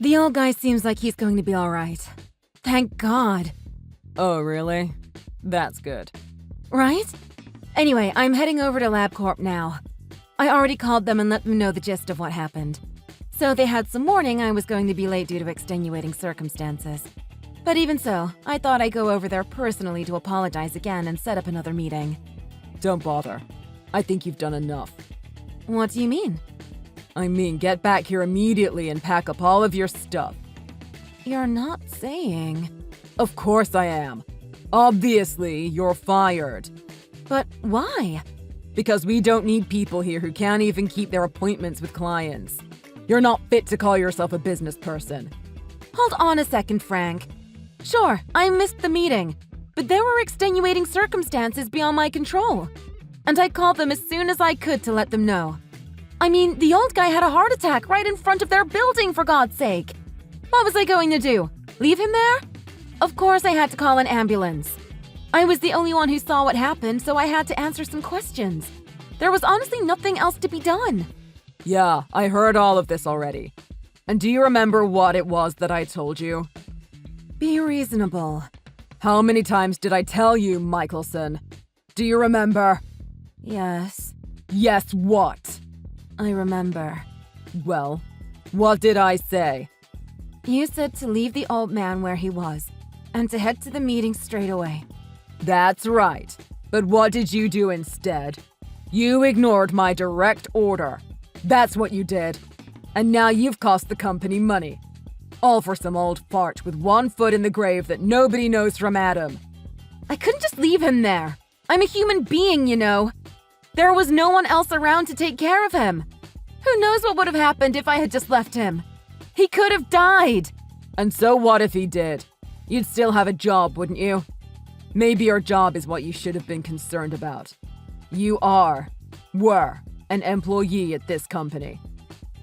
The old guy seems like he's going to be alright. Thank God. Oh, really? That's good. Right? Anyway, I'm heading over to LabCorp now. I already called them and let them know the gist of what happened. So they had some warning I was going to be late due to extenuating circumstances. But even so, I thought I'd go over there personally to apologize again and set up another meeting. Don't bother. I think you've done enough. What do you mean? I mean, get back here immediately and pack up all of your stuff. You're not saying... Of course I am. Obviously, you're fired. But why? Because we don't need people here who can't even keep their appointments with clients. You're not fit to call yourself a business person. Hold on a second, Frank. Sure, I missed the meeting, but there were extenuating circumstances beyond my control. And I called them as soon as I could to let them know. I mean, the old guy had a heart attack right in front of their building, for God's sake. What was I going to do? Leave him there? Of course I had to call an ambulance. I was the only one who saw what happened, so I had to answer some questions. There was honestly nothing else to be done. Yeah, I heard all of this already. And do you remember what it was that I told you? Be reasonable. How many times did I tell you, Michelson? Do you remember? Yes. Yes, what? I remember. Well, what did I say? You said to leave the old man where he was, and to head to the meeting straight away. That's right. But what did you do instead? You ignored my direct order. That's what you did. And now you've cost the company money. All for some old fart with one foot in the grave that nobody knows from Adam. I couldn't just leave him there. I'm a human being, you know. There was no one else around to take care of him. Who knows what would have happened if I had just left him? He could have died. And so what if he did? You'd still have a job, wouldn't you? Maybe your job is what you should have been concerned about. You were an employee at this company.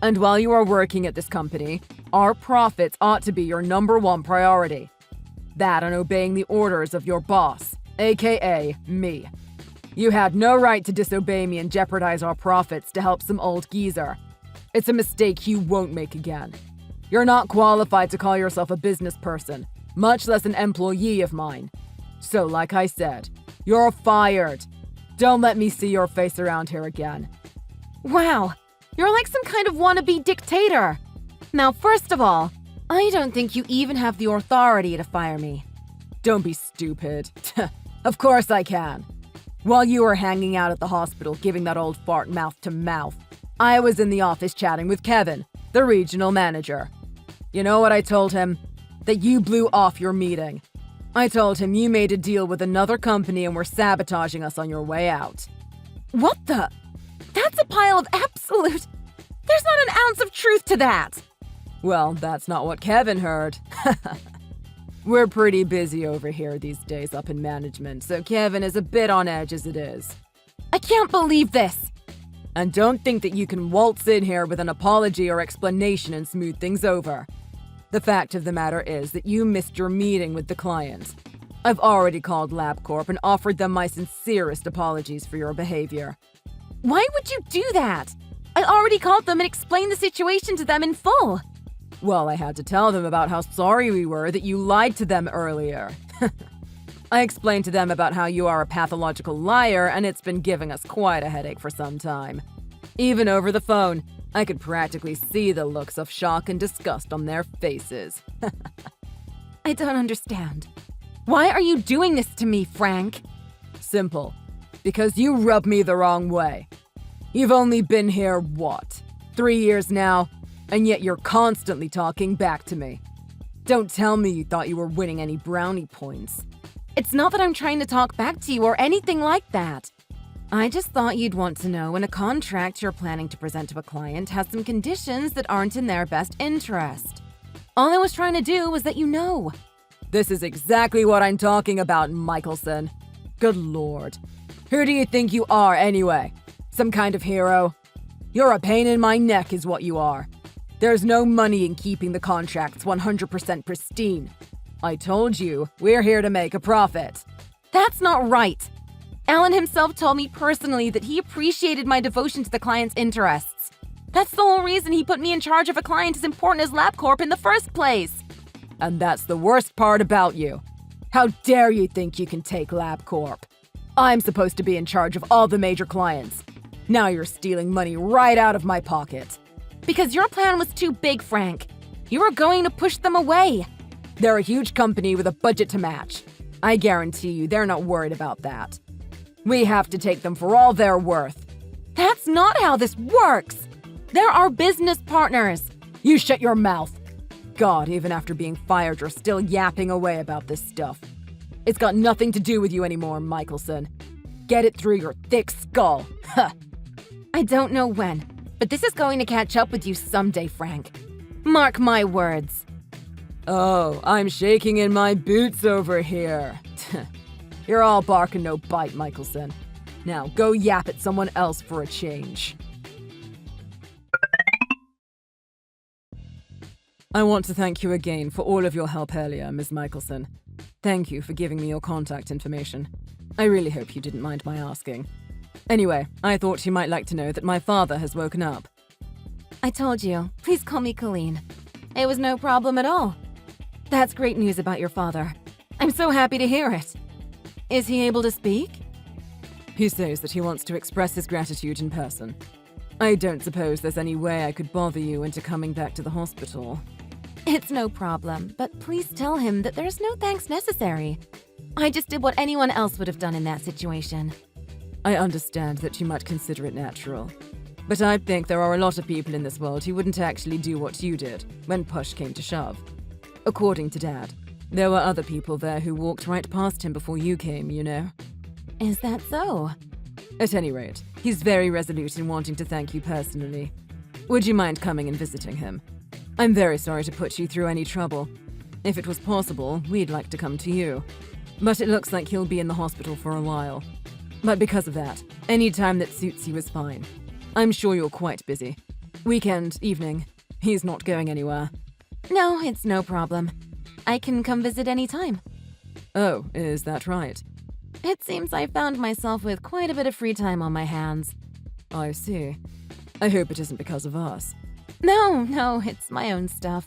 And while you are working at this company, our profits ought to be your number one priority. That and obeying the orders of your boss, aka me. You had no right to disobey me and jeopardize our profits to help some old geezer. It's a mistake you won't make again. You're not qualified to call yourself a business person, much less an employee of mine. So like I said, you're fired. Don't let me see your face around here again. Wow, you're like some kind of wannabe dictator. Now, first of all, I don't think you even have the authority to fire me. Don't be stupid. Of course I can. While you were hanging out at the hospital giving that old fart mouth to mouth, I was in the office chatting with Kevin, the regional manager. You know what I told him? That you blew off your meeting. I told him you made a deal with another company and were sabotaging us on your way out. What the? That's a pile of absolute... There's not an ounce of truth to that. Well, that's not what Kevin heard. We're pretty busy over here these days up in management, so Kevin is a bit on edge as it is. I can't believe this. And don't think that you can waltz in here with an apology or explanation and smooth things over. The fact of the matter is that you missed your meeting with the client. I've already called LabCorp and offered them my sincerest apologies for your behavior. Why would you do that? I already called them and explained the situation to them in full. Well, I had to tell them about how sorry we were that you lied to them earlier. I explained to them about how you are a pathological liar and it's been giving us quite a headache for some time. Even over the phone, I could practically see the looks of shock and disgust on their faces. I don't understand. Why are you doing this to me, Frank? Simple. Because you rub me the wrong way. You've only been here, 3 years now? And yet you're constantly talking back to me. Don't tell me you thought you were winning any brownie points. It's not that I'm trying to talk back to you or anything like that. I just thought you'd want to know when a contract you're planning to present to a client has some conditions that aren't in their best interest. All I was trying to do was let you know. This is exactly what I'm talking about, Michelson. Good Lord. Who do you think you are, anyway? Some kind of hero? You're a pain in my neck is what you are. There's no money in keeping the contracts 100% pristine. I told you, we're here to make a profit. That's not right. Alan himself told me personally that he appreciated my devotion to the client's interests. That's the whole reason he put me in charge of a client as important as LabCorp in the first place. And that's the worst part about you. How dare you think you can take LabCorp? I'm supposed to be in charge of all the major clients. Now you're stealing money right out of my pocket. Because your plan was too big, Frank. You were going to push them away. They're a huge company with a budget to match. I guarantee you they're not worried about that. We have to take them for all they're worth. That's not how this works. They're our business partners. You shut your mouth. God, even after being fired, you're still yapping away about this stuff. It's got nothing to do with you anymore, Michelson. Get it through your thick skull. Huh. I don't know when, but this is going to catch up with you someday, Frank. Mark my words. Oh, I'm shaking in my boots over here. You're all bark and no bite, Michelson. Now go yap at someone else for a change. I want to thank you again for all of your help earlier, Ms. Michelson. Thank you for giving me your contact information. I really hope you didn't mind my asking. Anyway, I thought you might like to know that my father has woken up. I told you. Please call me Colleen. It was no problem at all. That's great news about your father. I'm so happy to hear it. Is he able to speak? He says that he wants to express his gratitude in person. I don't suppose there's any way I could bother you into coming back to the hospital. It's no problem, but please tell him that there's no thanks necessary. I just did what anyone else would have done in that situation. I understand that you might consider it natural, but I think there are a lot of people in this world who wouldn't actually do what you did when push came to shove. According to Dad, there were other people there who walked right past him before you came, you know. Is that so? At any rate, he's very resolute in wanting to thank you personally. Would you mind coming and visiting him? I'm very sorry to put you through any trouble. If it was possible, we'd like to come to you. But it looks like he'll be in the hospital for a while. But because of that, any time that suits you is fine. I'm sure you're quite busy. Weekend, evening, he's not going anywhere. No, it's no problem. I can come visit any time. Oh, is that right? It seems I found myself with quite a bit of free time on my hands. I see. I hope it isn't because of us. No, it's my own stuff.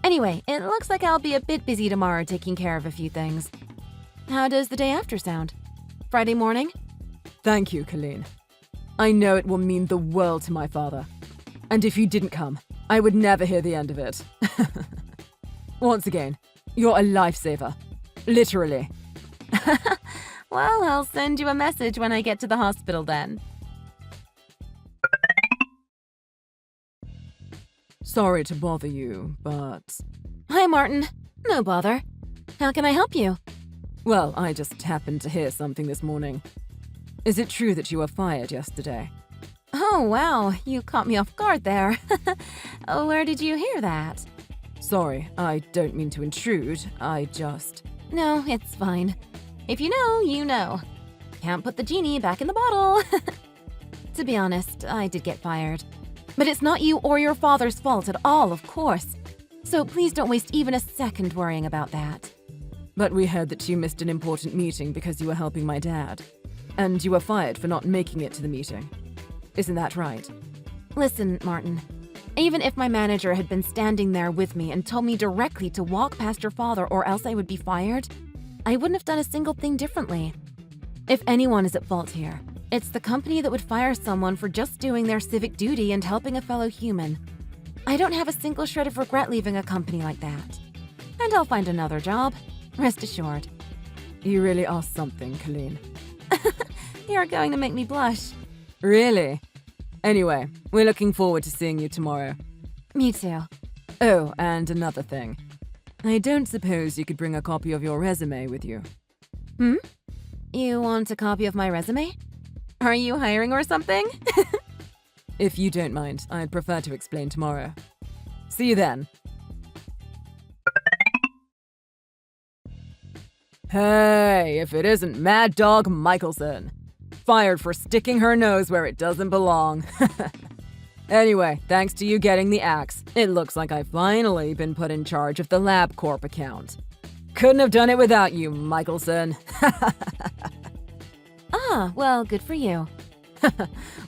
Anyway, it looks like I'll be a bit busy tomorrow taking care of a few things. How does the day after sound? Friday morning? Thank you, Colleen. I know it will mean the world to my father. And if you didn't come, I would never hear the end of it. Once again, you're a lifesaver. Literally. Well, I'll send you a message when I get to the hospital then. Sorry to bother you, but... Hi, Martin. No bother. How can I help you? Well, I just happened to hear something this morning. Is it true that you were fired yesterday? Oh, wow. You caught me off guard there. Where did you hear that? Sorry, I don't mean to intrude. I just... No, it's fine. If you know, you know. Can't put the genie back in the bottle. To be honest, I did get fired. But it's not you or your father's fault at all, of course. So please don't waste even a second worrying about that. But we heard that you missed an important meeting because you were helping my dad. And you were fired for not making it to the meeting. Isn't that right? Listen, Martin. Even if my manager had been standing there with me and told me directly to walk past your father or else I would be fired, I wouldn't have done a single thing differently. If anyone is at fault here, it's the company that would fire someone for just doing their civic duty and helping a fellow human. I don't have a single shred of regret leaving a company like that. And I'll find another job. Rest assured. You really are something, Colleen. You're going to make me blush. Really? Anyway, we're looking forward to seeing you tomorrow. Me too. Oh, and another thing. I don't suppose you could bring a copy of your resume with you. You want a copy of my resume? Are you hiring or something? If you don't mind, I'd prefer to explain tomorrow. See you then. Hey, if it isn't Mad Dog Michelson. Fired for sticking her nose where it doesn't belong. Anyway, thanks to you getting the axe, it looks like I've finally been put in charge of the LabCorp account. Couldn't have done it without you, Michelson. Ah, well, good for you.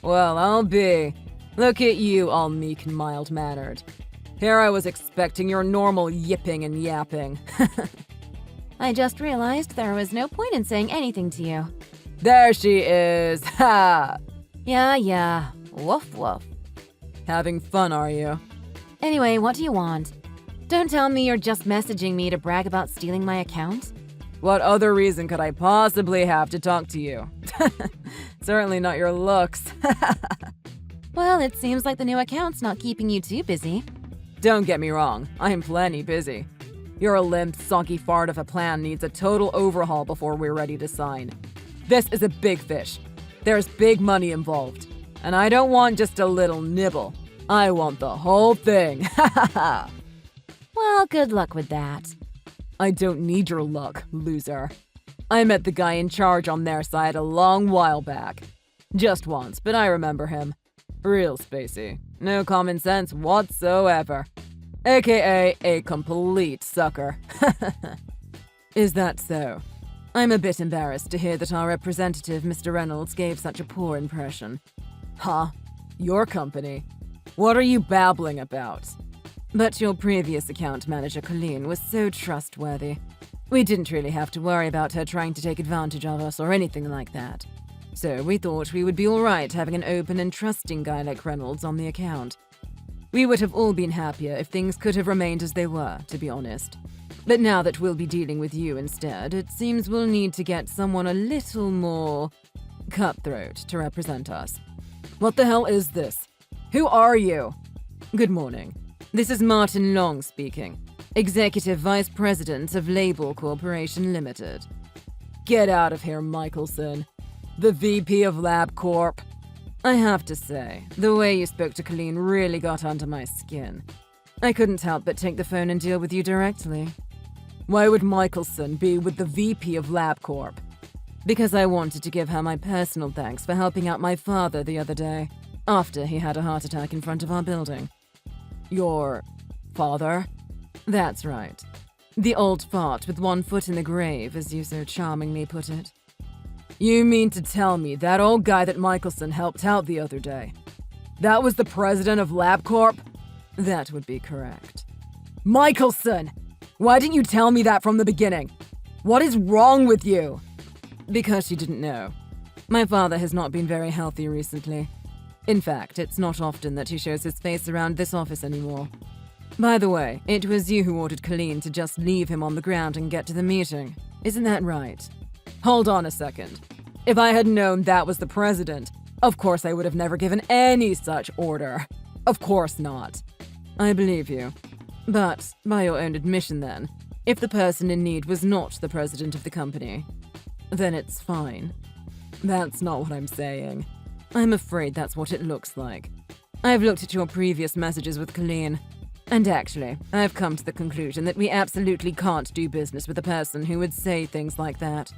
Well, I'll be. Look at you, all meek and mild-mannered. Here I was expecting your normal yipping and yapping. I just realized there was no point in saying anything to you. There she is! Ha! Yeah. Woof woof. Having fun, are you? Anyway, what do you want? Don't tell me you're just messaging me to brag about stealing my account. What other reason could I possibly have to talk to you? Certainly not your looks. Well, it seems like the new account's not keeping you too busy. Don't get me wrong, I am plenty busy. Your limp, soggy fart of a plan needs a total overhaul before we're ready to sign. This is a big fish. There's big money involved. And I don't want just a little nibble. I want the whole thing. Well, good luck with that. I don't need your luck, loser. I met the guy in charge on their side a long while back. Just once, but I remember him. Real spacey. No common sense whatsoever. AKA a complete sucker. Is that so? I'm a bit embarrassed to hear that our representative, Mr. Reynolds, gave such a poor impression. Huh? Your company? What are you babbling about? But your previous account manager, Colleen, was so trustworthy. We didn't really have to worry about her trying to take advantage of us or anything like that. So we thought we would be alright having an open and trusting guy like Reynolds on the account. We would have all been happier if things could have remained as they were, to be honest. But now that we'll be dealing with you instead, it seems we'll need to get someone a little more cutthroat to represent us. What the hell is this? Who are you? Good morning. This is Martin Long speaking, Executive Vice President of Label Corporation Limited. Get out of here, Michelson. The VP of LabCorp. I have to say, the way you spoke to Colleen really got under my skin. I couldn't help but take the phone and deal with you directly. Why would Michelson be with the VP of LabCorp? Because I wanted to give her my personal thanks for helping out my father the other day, after he had a heart attack in front of our building. Your father? That's right. The old fart with one foot in the grave, as you so charmingly put it. You mean to tell me that old guy that Michelson helped out the other day? That was the president of LabCorp? That would be correct. Michelson! Why didn't you tell me that from the beginning? What is wrong with you? Because she didn't know. My father has not been very healthy recently. In fact, it's not often that he shows his face around this office anymore. By the way, it was you who ordered Colleen to just leave him on the ground and get to the meeting. Isn't that right? Hold on a second. If I had known that was the president, of course I would have never given any such order. Of course not. I believe you. But, by your own admission then, if the person in need was not the president of the company, then it's fine. That's not what I'm saying. I'm afraid that's what it looks like. I've looked at your previous messages with Colleen, and actually, I've come to the conclusion that we absolutely can't do business with a person who would say things like that.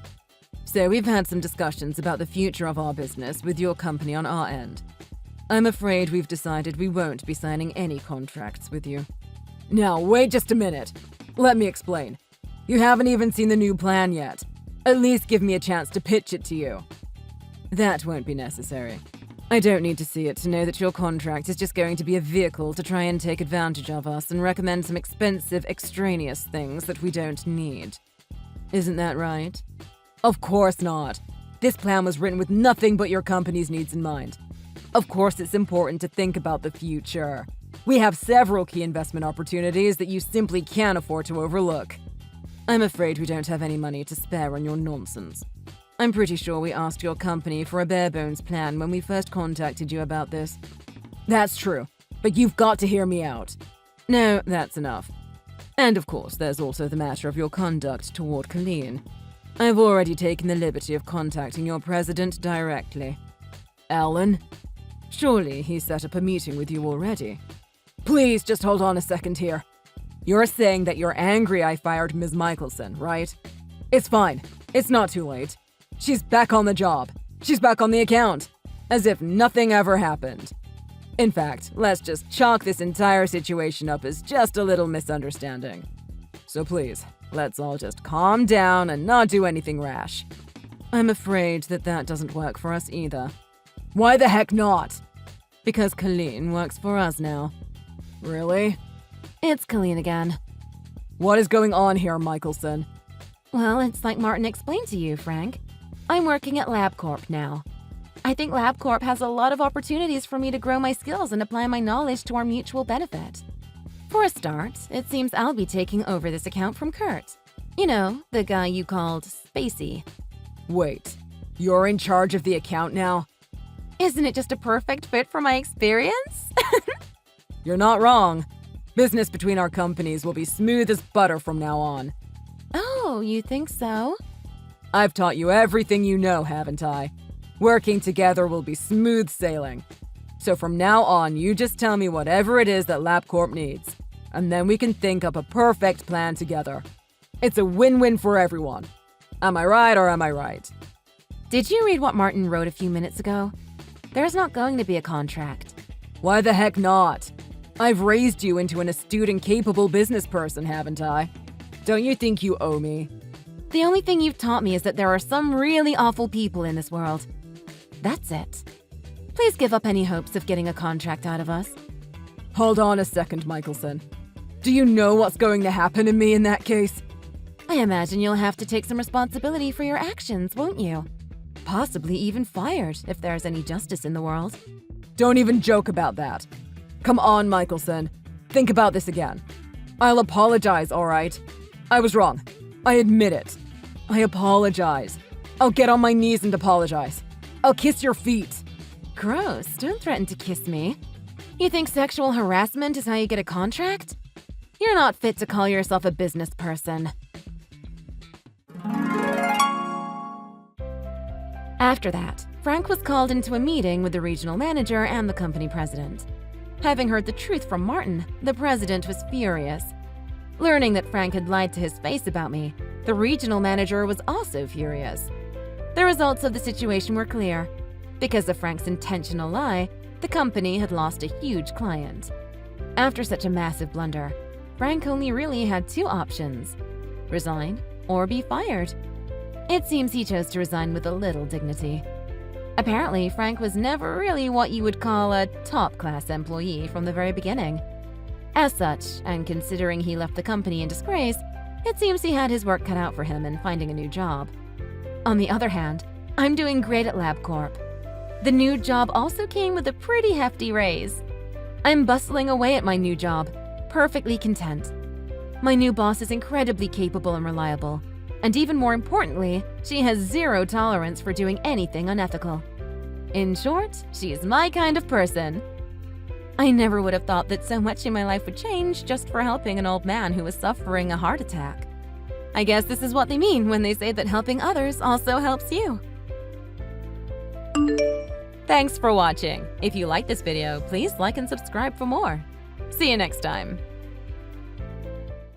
So we've had some discussions about the future of our business with your company on our end. I'm afraid we've decided we won't be signing any contracts with you. Now, wait just a minute. Let me explain. You haven't even seen the new plan yet. At least give me a chance to pitch it to you. That won't be necessary. I don't need to see it to know that your contract is just going to be a vehicle to try and take advantage of us and recommend some expensive, extraneous things that we don't need. Isn't that right? Of course not. This plan was written with nothing but your company's needs in mind. Of course it's important to think about the future. We have several key investment opportunities that you simply can't afford to overlook. I'm afraid we don't have any money to spare on your nonsense. I'm pretty sure we asked your company for a bare-bones plan when we first contacted you about this. That's true, but you've got to hear me out. No, that's enough. And of course, there's also the matter of your conduct toward Colleen. I've already taken the liberty of contacting your president directly. Alan? Surely he set up a meeting with you already. Please just hold on a second here. You're saying that you're angry I fired Ms. Michelson, right? It's fine. It's not too late. She's back on the job. She's back on the account. As if nothing ever happened. In fact, let's just chalk this entire situation up as just a little misunderstanding. So please, let's all just calm down and not do anything rash. I'm afraid that doesn't work for us either. Why the heck not? Because Colleen works for us now. Really? It's Colleen again. What is going on here, Michelson? Well, it's like Martin explained to you, Frank. I'm working at LabCorp now. I think LabCorp has a lot of opportunities for me to grow my skills and apply my knowledge to our mutual benefit. For a start, it seems I'll be taking over this account from Kurt. You know, the guy you called Spacey. Wait, you're in charge of the account now? Isn't it just a perfect fit for my experience? You're not wrong. Business between our companies will be smooth as butter from now on. Oh, you think so? I've taught you everything you know, haven't I? Working together will be smooth sailing. So from now on, you just tell me whatever it is that LabCorp needs, and then we can think up a perfect plan together. It's a win-win for everyone. Am I right or am I right? Did you read what Martin wrote a few minutes ago? There's not going to be a contract. Why the heck not? I've raised you into an astute and capable business person, haven't I? Don't you think you owe me? The only thing you've taught me is that there are some really awful people in this world. That's it. Please give up any hopes of getting a contract out of us. Hold on a second, Michelson. Do you know what's going to happen to me in that case? I imagine you'll have to take some responsibility for your actions, won't you? Possibly even fired, if there's any justice in the world. Don't even joke about that. Come on, Michelson. Think about this again. I'll apologize, all right? I was wrong. I admit it. I apologize. I'll get on my knees and apologize. I'll kiss your feet. Gross, don't threaten to kiss me. You think sexual harassment is how you get a contract? You're not fit to call yourself a business person. After that, Frank was called into a meeting with the regional manager and the company president. Having heard the truth from Martin, the president was furious. Learning that Frank had lied to his face about me, the regional manager was also furious. The results of the situation were clear. Because of Frank's intentional lie, the company had lost a huge client. After such a massive blunder, Frank only really had two options: resign or be fired. It seems he chose to resign with a little dignity. Apparently, Frank was never really what you would call a top-class employee from the very beginning. As such, and considering he left the company in disgrace, it seems he had his work cut out for him in finding a new job. On the other hand, I'm doing great at LabCorp. The new job also came with a pretty hefty raise. I'm bustling away at my new job, perfectly content. My new boss is incredibly capable and reliable. And even more importantly, she has zero tolerance for doing anything unethical. In short, she is my kind of person. I never would have thought that so much in my life would change just for helping an old man who was suffering a heart attack. I guess this is what they mean when they say that helping others also helps you. Thanks for watching. If you like this video, please like and subscribe for more. See you next time.